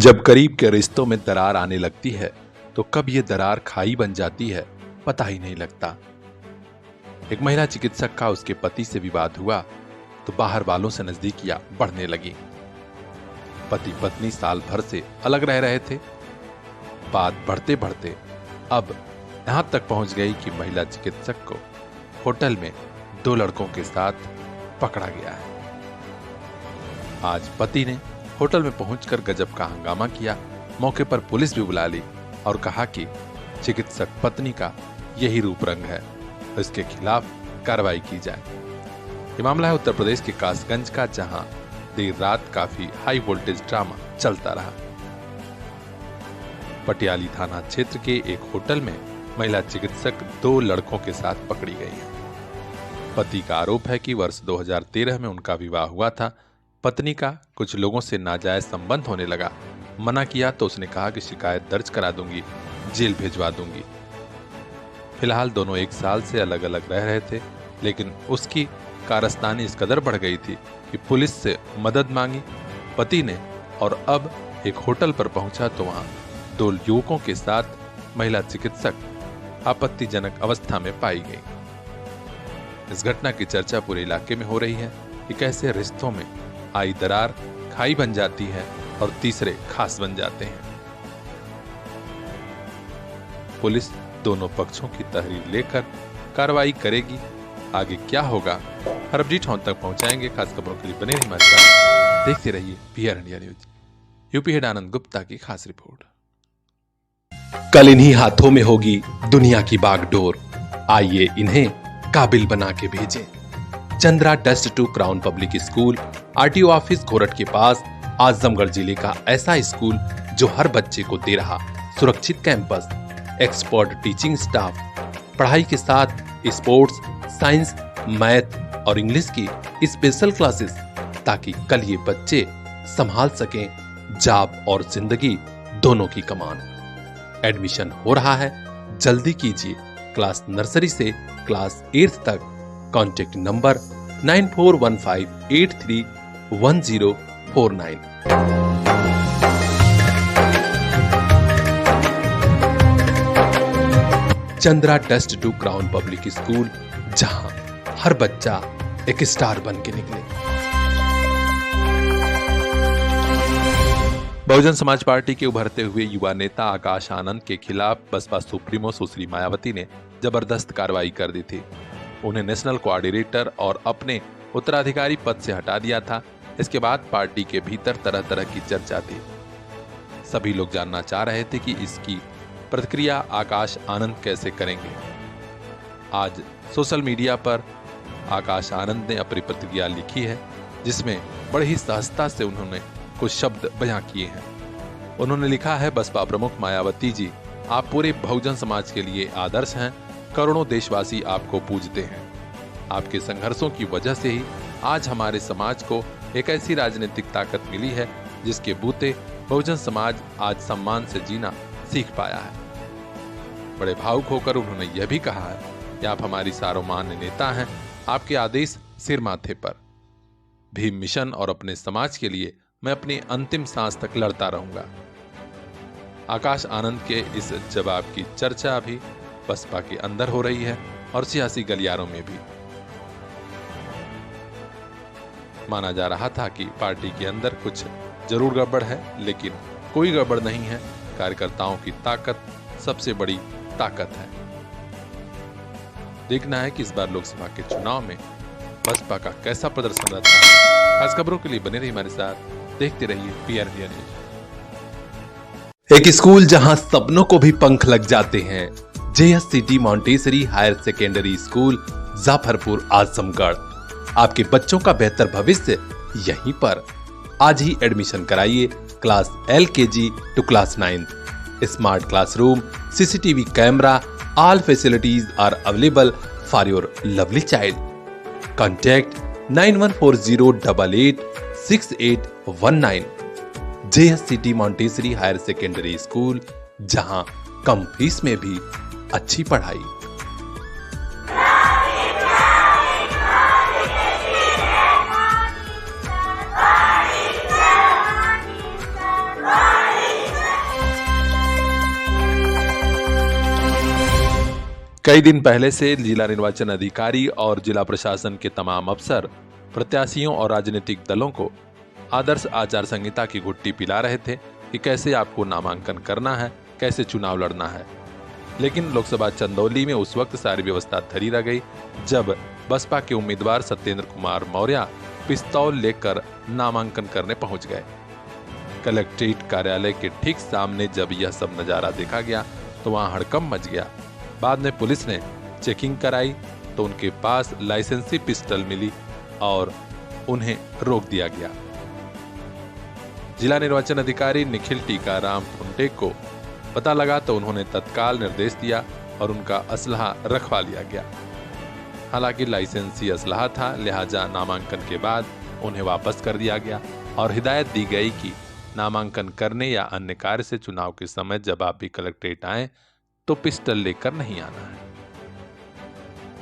जब करीब के रिश्तों में दरार आने लगती है तो कब ये दरार खाई बन जाती है पता ही नहीं लगता। एक महिला चिकित्सक का उसके पति से विवाद हुआ तो बाहर वालों से नजदीकियां बढ़ने लगी। पति पत्नी साल भर से अलग रह रहे थे। बात बढ़ते बढ़ते अब यहां तक पहुंच गई कि महिला चिकित्सक को होटल में 2 लड़कों के साथ पकड़ा गया है। आज पति ने होटल में पहुंचकर गजब का हंगामा किया। मौके पर पुलिस भी बुला ली और कहा कि चिकित्सक पत्नी का यही रूप रंग है, इसके खिलाफ कार्रवाई की जाए। ये मामला है उत्तर प्रदेश के कासगंज का, जहां देर रात काफी हाई वोल्टेज ड्रामा चलता रहा। पटियाली थाना क्षेत्र के एक होटल में महिला चिकित्सक 2 लड़कों के साथ पकड़ी गई है। पति का आरोप है कि वर्ष 2013 में उनका विवाह हुआ था। पत्नी का कुछ लोगों से नाजायज संबंध होने लगा। मना किया तो उसने कहा कि शिकायत दर्ज करा दूंगी, जेल भिजवा दूंगी। फिलहाल दोनों 1 साल से अलग अलग रह रहे थे, लेकिन उसकी कारस्तानी इस कदर बढ़ गई थी कि पुलिस से मदद मांगी पति ने, और अब एक होटल पर पहुंचा तो वहां 2 युवकों के साथ महिला चिकित्सक आपत्तिजनक अवस्था में पाई गई। इस घटना की चर्चा पूरे इलाके में हो रही है कि कैसे रिश्तों में आई दरार खाई बन जाती है और तीसरे खास बन जाते हैं। पुलिस दोनों पक्षों की तहरीर लेकर कार्रवाई करेगी। आगे क्या होगा हर अपडेट हम तक पहुंचाएंगे। खास खबरों के लिए बने रहिए हमारे साथ, देखते रहिए PR India news. UP head Anand Gupta की खास रिपोर्ट। कल इन्हीं हाथों में होगी दुनिया की बागडोर। आइए इन्हें काबिल बना के भेजें। Chandra test to crown public school, RTO office Ghorat के पास, आजमगढ़ जिले का ऐसा स्कूल जो हर बच्चे को दे रहा सुरक्षित कैंपस, एक्सपर्ट टीचिंग स्टाफ, पढ़ाई के साथ स्पोर्ट्स, साइंस, मैथ और इंग्लिश की स्पेशल क्लासेस, ताकि कल ये बच्चे संभाल सकें जॉब और जिंदगी दोनों की कमान। एडमिशन हो रहा है, जल्दी कीजिए। क्लास नर्सरी से क्लास 8th तक। Contact number 9415831049। Chandra test to crown public school, जहां हर बच्चा एक स्टार बन के निकले। बहुजन समाज पार्टी के उभरते हुए युवा नेता आकाश आनंद के खिलाफ बसपा सुप्रीमो सुश्री मायावती ने जबरदस्त कार्रवाई कर दी थी। उन्हें नेशनल कोऑर्डिनेटर और अपने उत्तराधिकारी पद से हटा दिया था। इसके बाद पार्टी के भीतर तरह तरह की चर्चा थी। सभी लोग जानना चाह रहे थे कि इसकी प्रतिक्रिया आकाश आनंद कैसे करेंगे। आज सोशल मीडिया पर आकाश आनंद ने अपनी प्रतिक्रिया लिखी है, जिसमें बड़ी ही सहजता से उन्होंने कुछ शब्द बयां किए हैं। उन्होंने लिखा है, बसपा प्रमुख मायावती जी, आप पूरे बहुजन समाज के लिए आदर्श हैं। करोड़ों देशवासी आपको पूजते हैं। आपके संघर्षों की वजह से ही आज हमारे समाज को एक ऐसी राजनीतिक ताकत मिली है जिसके बूते बहुजन समाज आज सम्मान से जीना सीख पाया है। बड़े भावुक होकर उन्होंने यह भी कहा है कि आप हमारी सार्वमान्य नेता हैं। आपके आदेश सिर माथे पर। भीम मिशन और अपने समाज के लिए मैं अपनी अंतिम सांस तक लड़ता रहूंगा। आकाश आनंद के इस जवाब की चर्चा भी बसपा के अंदर हो रही है और सियासी गलियारों में भी। माना जा रहा था कि पार्टी के अंदर कुछ जरूर गड़बड़ है, लेकिन कोई गड़बड़ नहीं है। कार्यकर्ताओं की ताकत सबसे बड़ी ताकत है। देखना है कि इस बार लोकसभा के चुनाव में बसपा का कैसा प्रदर्शन रहता है। खास खबरों के लिए बने रहिए हमारे साथ, देखते रहिए पीआर इंडिया न्यूज। एक स्कूल जहां सपनों को भी पंख लग जाते हैं। JSCT Montessori higher secondary school, Jafarpur, Azamgarh. आपके बच्चों का बेहतर भविष्य यहीं पर। आज ही एडमिशन कराइए। Class LKG to class 9। Smart classroom, CCTV camera, all facilities are available for your lovely child. Contact 9140886819। JSCT Montessori higher secondary school, जहां कम फीस में भी अच्छी पढ़ाई। कई दिन पहले से जिला निर्वाचन अधिकारी और जिला प्रशासन के तमाम अफसर प्रत्याशियों और राजनीतिक दलों को आदर्श आचार संहिता की घुट्टी पिला रहे थे कि कैसे आपको नामांकन करना है, कैसे चुनाव लड़ना है। लेकिन लोकसभा चंदौली में उस वक्त सारी व्यवस्था धरी रह गई जब बसपा के उम्मीदवार सत्येंद्र कुमार मौर्य पिस्तौल लेकर नामांकन करने पहुंच गए। कलेक्ट्रेट कार्यालय के ठीक सामने जब यह सब नजारा देखा गया तो वहां हड़कंप मच गया। बाद में पुलिस ने चेकिंग कराई तो उनके पास लाइसेंसी पिस्टल मिली और उन्हें रोक दिया गया। जिला निर्वाचन अधिकारी निखिल टीकाराम फुंटे को पता लगा तो उन्होंने तत्काल निर्देश दिया और उनका असलहा रखवा लिया गया। हालांकि लाइसेंसी असलहा था, लिहाजा नामांकन के बाद उन्हें वापस कर दिया गया और हिदायत दी गई कि नामांकन करने या अन्य कार्य से चुनाव के समय जब आप भी कलेक्ट्रेट आए तो पिस्टल लेकर नहीं आना है।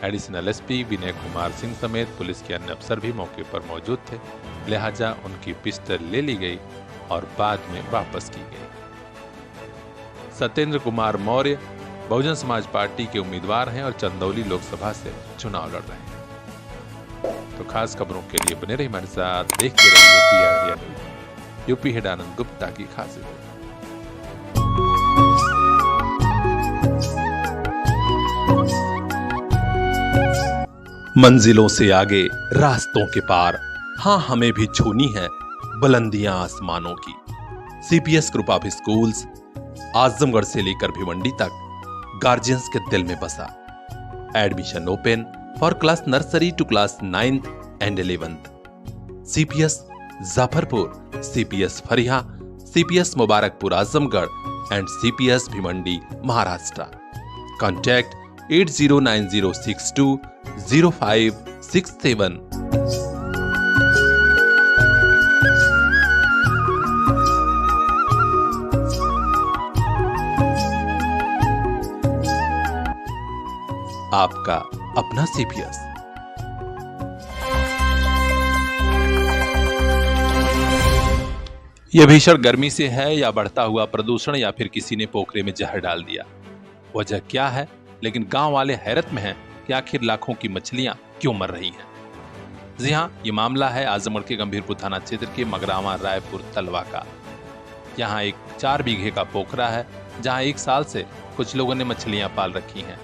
एडिशनल एसपी विनय कुमार सिंह समेत पुलिस के अन्य अफसर भी मौके पर मौजूद थे, लिहाजा उनकी पिस्टल ले ली गई और बाद में वापस की गई। सत्येंद्र कुमार मौर्य बहुजन समाज पार्टी के उम्मीदवार हैं और चंदौली लोकसभा से चुनाव लड़ रहे हैं। तो खास खबरों के लिए बने रहिए हमारे साथ, देखते रहिए यूपी हेड आनंद गुप्ता की खास रिपोर्ट। मंजिलों से आगे रास्तों के पार, हाँ हमें भी छूनी है बुलंदियां आसमानों की। CPS group of schools Azamgarh से लेकर भिवंडी तक गार्जियंस के दिल में बसा। Admission open for class nursery to class 9th and 11th। CPS Jafarpur, CPS Fariya, CPS Mubarakpur Azamgarh and CPS Bhiwandi Maharashtra. Contact 8090620567। आपका अपना सीपीएस। यह भीषण गर्मी से है या बढ़ता हुआ प्रदूषण या फिर किसी ने पोखरे में जहर डाल दिया, वजह क्या है? लेकिन गांव वाले हैरत में हैं कि आखिर लाखों की मछलियां क्यों मर रही हैं। जी हां, ये मामला है आजमगढ़ के गंभीरपुर थाना क्षेत्र के मगरावा रायपुर तलवा का। यहाँ एक 4 बीघे का पोखरा है जहां 1 साल से कुछ लोगों ने मछलियां पाल रखी हैं।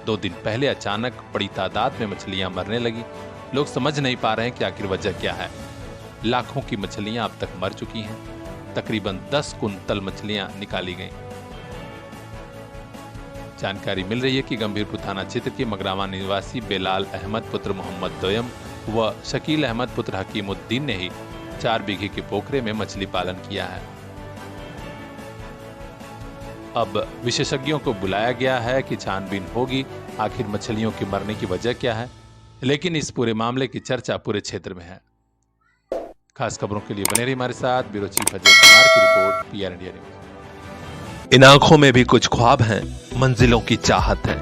2 दिन पहले अचानक बड़ी तादाद में मछलियां मरने लगी। लोग समझ नहीं पा रहे हैं कि आखिर वजह क्या है। लाखों की मछलियां अब तक मर चुकी हैं। तकरीबन 10 कुंतल मछलियां निकाली गईं। जानकारी मिल रही है कि गंभीरपुर थाना क्षेत्र के मगरावा निवासी बेलाल अहमद पुत्र मोहम्मद दोयम व शकील अहमद पुत्र हकीमुद्दीन ने ही 4 बीघे के पोखरे में मछली पालन किया है। अब विशेषज्ञों को बुलाया गया है कि छानबीन होगी आखिर मछलियों के मरने की वजह क्या है। लेकिन इस पूरे मामले की चर्चा पूरे क्षेत्र में है। खास खबरों के लिए बने रहिए हमारे साथ। ब्यूरो चीफ अजय कुमार की रिपोर्ट, पीआर इंडिया न्यूज। इन आंखों में भी कुछ ख्वाब हैं, मंजिलों की चाहत है।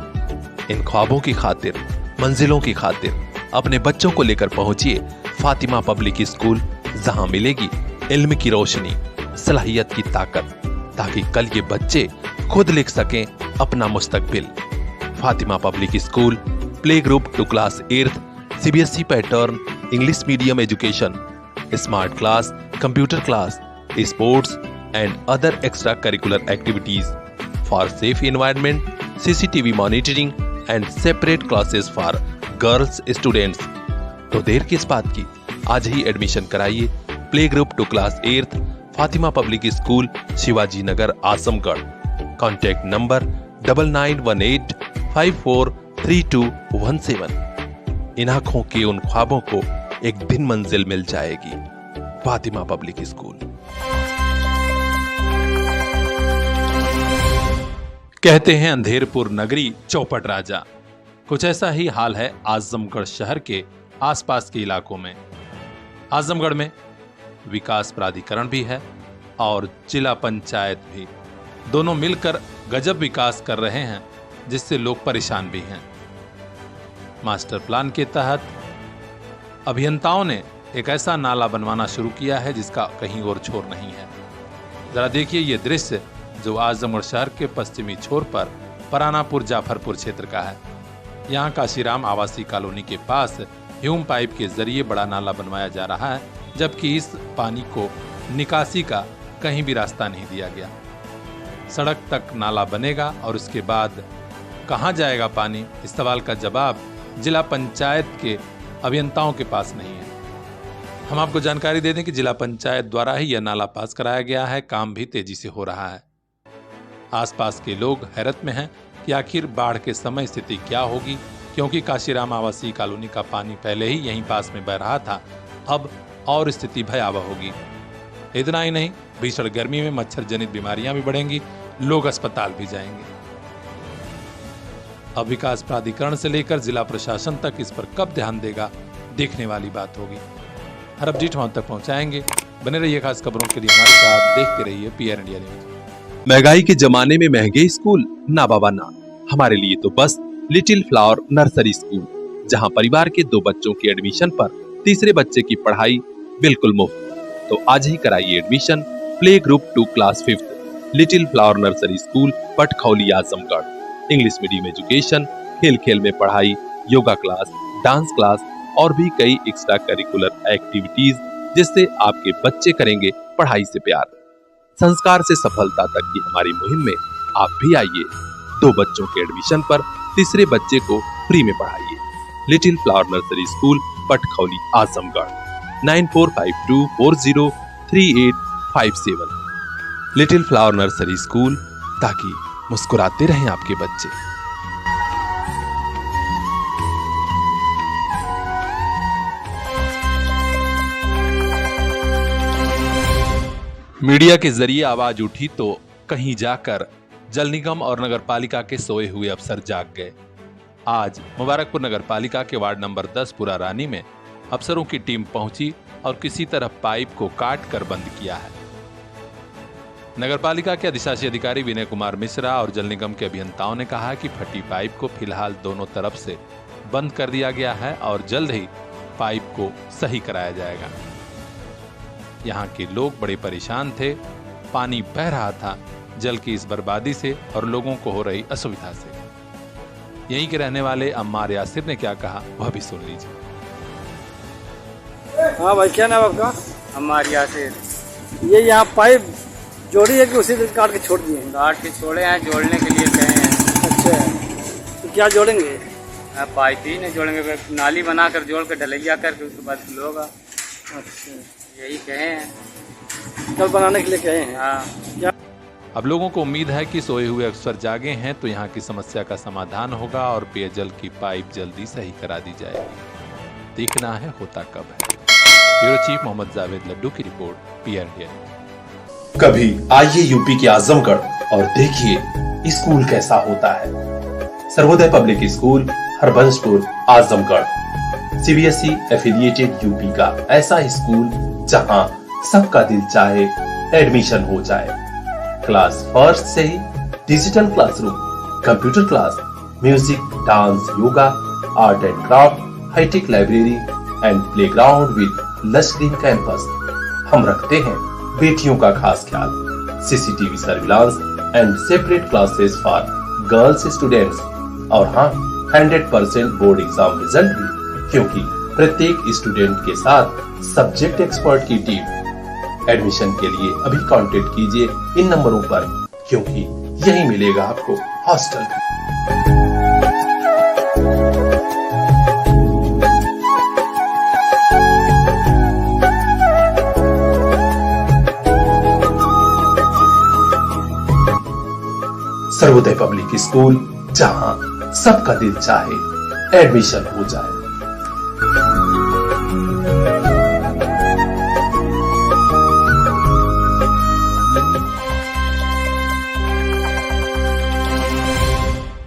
इन ख्वाबों की खातिर, मंजिलों की खातिर अपने बच्चों को लेकर पहुंचिए फातिमा पब्लिक स्कूल, जहां मिलेगी इल्म की रोशनी, सलाहियत की ताकत, ताकि कल ये बच्चे खुद लिख सकें अपना मुस्तकबिल। Fatima public school play group to class 8th, CBSE pattern, English medium education, smart class, computer class, sports and other extracurricular activities for safe environment, CCTV monitoring and separate classes for girls students। तो देर किस बात की, आज ही admission कराइए play group to class 8th, Fatima public school, Shivaji Nagar, Azamgarh. Contact number 9918543217। इन आंखों के उन ख्वाबों को एक दिन मंजिल मिल जाएगी। Fatima public school. कहते हैं अंधेरपुर नगरी चौपट राजा। कुछ ऐसा ही हाल है आजमगढ़ शहर के आसपास के इलाकों में। आजमगढ़ में विकास प्राधिकरण भी है और जिला पंचायत भी, दोनों मिलकर गजब विकास कर रहे हैं जिससे लोग परेशान भी हैं। मास्टर प्लान के तहत अभियंताओं ने एक ऐसा नाला बनवाना शुरू किया है जिसका कहीं और छोर नहीं है। जरा देखिए ये दृश्य जो आजमगढ़ शहर के पश्चिमी छोर पर परानापुर जाफरपुर क्षेत्र का है। यहाँ काशीराम आवासीय कॉलोनी के पास ह्यूम पाइप के जरिए बड़ा नाला बनवाया जा रहा है, जबकि इस पानी को निकासी का कहीं भी रास्ता नहीं दिया गया। सड़क तक नाला बनेगा और उसके बाद कहां जाएगा पानी, इस सवाल का जवाब जिला पंचायत के अभियंताओं के पास नहीं है। हम आपको जानकारी दे दें कि जिला पंचायत द्वारा ही यह नाला पास कराया गया है। काम भी तेजी से हो रहा है। आसपास के लोग हैरत में हैं कि आखिर बाढ़ के समय स्थिति क्या होगी, क्योंकि काशीराम आवासीय कॉलोनी का पानी पहले ही यहीं पास में बह रहा था, अब और स्थिति भयावह होगी। इतना ही नहीं, भीषण गर्मी में मच्छर जनित बीमारियां भी बढ़ेंगी, लोग अस्पताल भी जाएंगे। अब विकास प्राधिकरण से लेकर जिला प्रशासन तक इस पर कब ध्यान देगा, देखने वाली बात होगी। हर अपडेट वहां तक पहुंचाएंगे। बने रहिए खास खबरों के लिए हमारे साथ, देखते रहिए पीआर इंडिया न्यूज। महंगाई के जमाने में महंगे स्कूल ना बाबा ना, हमारे लिए तो बस लिटिल फ्लावर नर्सरी स्कूल, जहां परिवार के 2 बच्चों की एडमिशन पर तीसरे बच्चे की पढ़ाई बिल्कुल मुफ्त। तो आज ही कराइए admission play group 2 class 5 little flower nursery school Patkhauli Azamgarh. English medium education, खेल खेल में पढ़ाई, योगा क्लास, डांस क्लास और भी कई एक्स्ट्रा करिकुलर एक्टिविटीज, जिससे आपके बच्चे करेंगे पढ़ाई से प्यार। संस्कार से सफलता तक की हमारी मुहिम में आप भी आइए। 2 बच्चों के एडमिशन पर तीसरे बच्चे को फ्री में पढ़ाइए। Little flower nursery school Patkhauli Azamgarh 9452403857। Little flower nursery school, ताकि मुस्कुराते रहें आपके बच्चे। मीडिया के जरिए आवाज उठी तो कहीं जाकर जल निगम और नगर पालिका के सोए हुए अफसर जाग गए। आज मुबारकपुर नगर पालिका के वार्ड नंबर 10 पुरा रानी में अफसरों की टीम पहुंची और किसी तरह पाइप को काट कर बंद किया है। नगर पालिका के अधिशासी अधिकारी विनय कुमार मिश्रा और जल निगम के अभियंताओं ने कहा कि फटी पाइप को फिलहाल दोनों तरफ से बंद कर दिया गया है और जल्द ही पाइप को सही कराया जाएगा। यहाँ के लोग बड़े परेशान थे, पानी बह रहा था जल की इस बर्बादी से और लोगों को हो रही असुविधा से। यहीं के रहने वाले अम्मार यासिर ने क्या कहा, वह भी सुन लीजिए। हाँ भाई, क्या नाम आपका? अम्मार यासिर। ये यहाँ पाइप जोड़ी है कि उसी दिन काट के छोड़ दिए हैं? काट के छोड़े हैं, जोड़ने के लिए कहे हैं। अच्छा, तो क्या जोड़ेंगे? पाइप ही नहीं जोड़ेंगे, नाली बनाकर जोड़ के ढलैया करके उसके बाद होगा। अच्छा, यही कहे हैं, कल बनाने के लिए कहे हैं। हाँ। क्या अब लोगों को उम्मीद है कि सोए हुए अफसर जागे हैं तो यहाँ की समस्या का समाधान होगा और पेयजल की पाइप जल्दी सही करा दी जाएगी। देखना है होता कब है। ब्यूरो चीफ मोहम्मद जावेद लड्डू की रिपोर्ट, पीआर इंडिया। कभी आइए यूपी के आजमगढ़ और देखिए स्कूल कैसा होता है। Sarvodaya public school, Harbanspur, Azamgarh. CBSE affiliated UP का ऐसा स्कूल जहां सबका दिल चाहे एडमिशन हो जाए। क्लास फर्स्ट से ही digital classroom, computer class, music, dance, yoga, art and craft, hitech library and playground with lush green campus. हम रखते हैं बेटियों का खास ख्याल। CCTV surveillance and separate classes for girls students. और हाँ, 100% बोर्ड एग्जाम रिजल्ट भी, क्योंकि प्रत्येक स्टूडेंट के साथ सब्जेक्ट एक्सपर्ट की टीम। एडमिशन के लिए अभी कांटेक्ट कीजिए इन नंबरों पर, क्योंकि यही मिलेगा आपको हॉस्टल। सर्वोदय पब्लिक स्कूल, जहां सबका दिल चाहे एडमिशन हो जाए।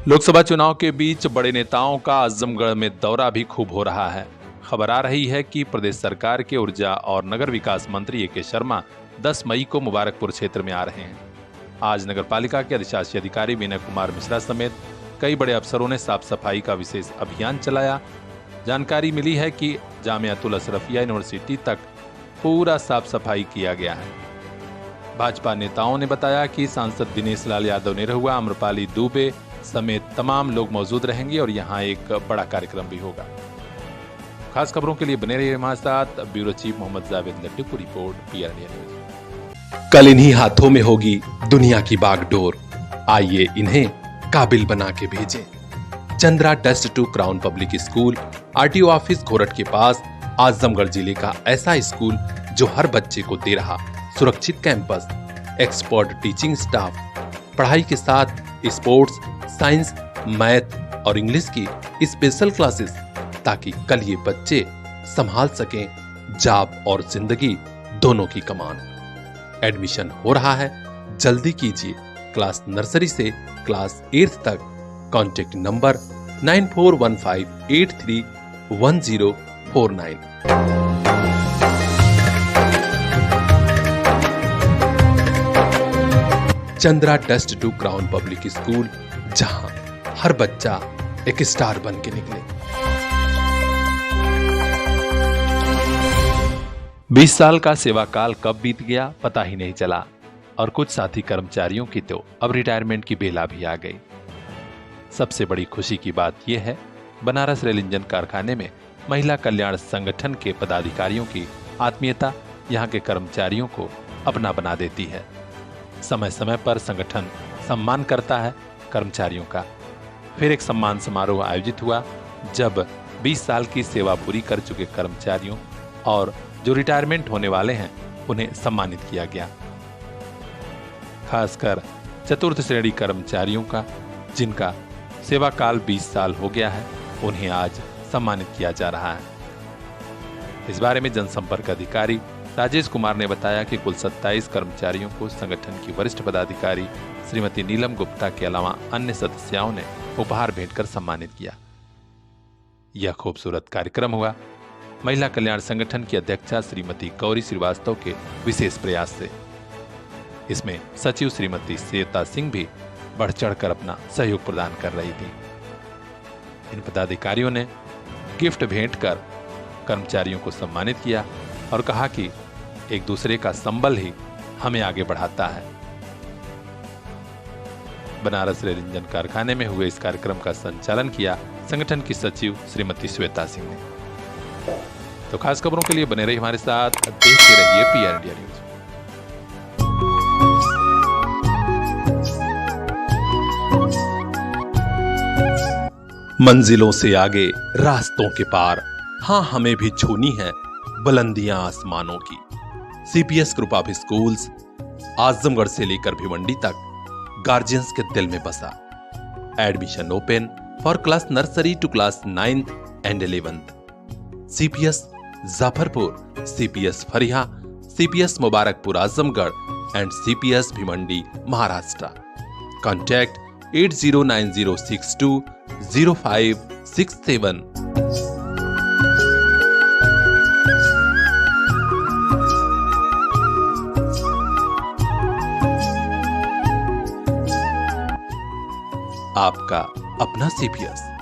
लोकसभा चुनाव के बीच बड़े नेताओं का आजमगढ़ में दौरा भी खूब हो रहा है। खबर आ रही है कि प्रदेश सरकार के ऊर्जा और नगर विकास मंत्री ए.के. शर्मा 10 मई को मुबारकपुर क्षेत्र में आ रहे हैं। आज नगर पालिका के अधिशासी अधिकारी विनय कुमार मिश्रा समेत कई बड़े अफसरों ने साफ सफाई का विशेष अभियान चलाया। जानकारी मिली है कि जामियातुल अशरफिया यूनिवर्सिटी तक पूरा साफ सफाई किया गया है। भाजपा नेताओं ने बताया कि सांसद दिनेश लाल यादव निरहुआ, अम्रपाली दुबे, समेत तमाम लोग मौजूद रहेंगे और यहाँ एक बड़ा कार्यक्रम भी होगा। खास खबरों के लिए बने रहिए हमारे साथ। ब्यूरो चीफ मोहम्मद जावेद लट्टू की रिपोर्ट, PR इंडिया न्यूज। कल इन्हीं हाथों में होगी दुनिया की बागडोर, आइए इन्हें काबिल बना के भेजें। Chandra test to crown public school, RTO office Ghorat के पास, आजमगढ़ जिले का ऐसा स्कूल जो हर बच्चे को दे रहा सुरक्षित कैंपस, एक्सपर्ट टीचिंग स्टाफ, पढ़ाई के साथ स्पोर्ट्स, साइंस, मैथ और इंग्लिश की स्पेशल क्लासेस, ताकि कल ये बच्चे संभाल सकें जॉब और जिंदगी दोनों की कमान। एडमिशन हो रहा है, जल्दी कीजिए। क्लास नर्सरी से क्लास 8th तक। Contact number 9415831049। Chandra test to crown public school, जहां हर बच्चा एक स्टार बन के निकले। 20 साल का सेवा काल कब बीत गया पता ही नहीं चला और कुछ साथी कर्मचारियों की तो अब रिटायरमेंट की बेला भी आ गई। सबसे बड़ी खुशी की बात यह है, बनारस रेल इंजन कारखाने में महिला कल्याण संगठन के पदाधिकारियों की आत्मीयता यहाँ के कर्मचारियों को अपना बना देती है। समय समय पर संगठन सम्मान करता है कर्मचारियों का। फिर एक सम्मान समारोह आयोजित हुआ, जब 20 साल की सेवा पूरी कर चुके कर्मचारियों और जो रिटायरमेंट होने वाले हैं उन्हें सम्मानित किया गया। खासकर चतुर्थ श्रेणी कर्मचारियों का, जिनका सेवा काल 20 साल हो गया है, उन्हें आज सम्मानित किया जा रहा है। इस बारे में जनसंपर्क अधिकारी राजेश कुमार ने बताया कि कुल 27 कर्मचारियों को संगठन की वरिष्ठ पदाधिकारी श्रीमती नीलम गुप्ता के अलावा अन्य सदस्यों ने उपहार भेंटकर सम्मानित किया। यह खूबसूरत कार्यक्रम हुआ महिला कल्याण संगठन की अध्यक्षा श्रीमती गौरी श्रीवास्तव के विशेष प्रयास से। इसमें सचिव श्रीमती श्वेता सिंह भी बढ़ चढ़कर अपना सहयोग प्रदान कर रही थी। इन पदाधिकारियों ने गिफ्ट भेंट कर कर्मचारियों को सम्मानित किया और कहा कि एक दूसरे का संबल ही हमें आगे बढ़ाता है। बनारस रेल इंजन कारखाने में हुए इस कार्यक्रम का संचालन किया संगठन की सचिव श्रीमती श्वेता सिंह ने। तो खास खबरों के लिए बने रहिए हमारे साथ, देखते रहिए PR इंडिया न्यूज। मंजिलों से आगे, रास्तों के पार, हाँ हमें भी छूनी है बुलंदियां आसमानों की। CPS group of schools, Azamgarh से लेकर भिवंडी तक गार्जियंस के दिल में बसा। Admission open for class nursery to class 9th and 11th। CPS Jafarpur, CPS Fariya, CPS Mubarakpur Azamgarh and CPS Bhiwandi Maharashtra. Contact 8090620567। आपका अपना CPS।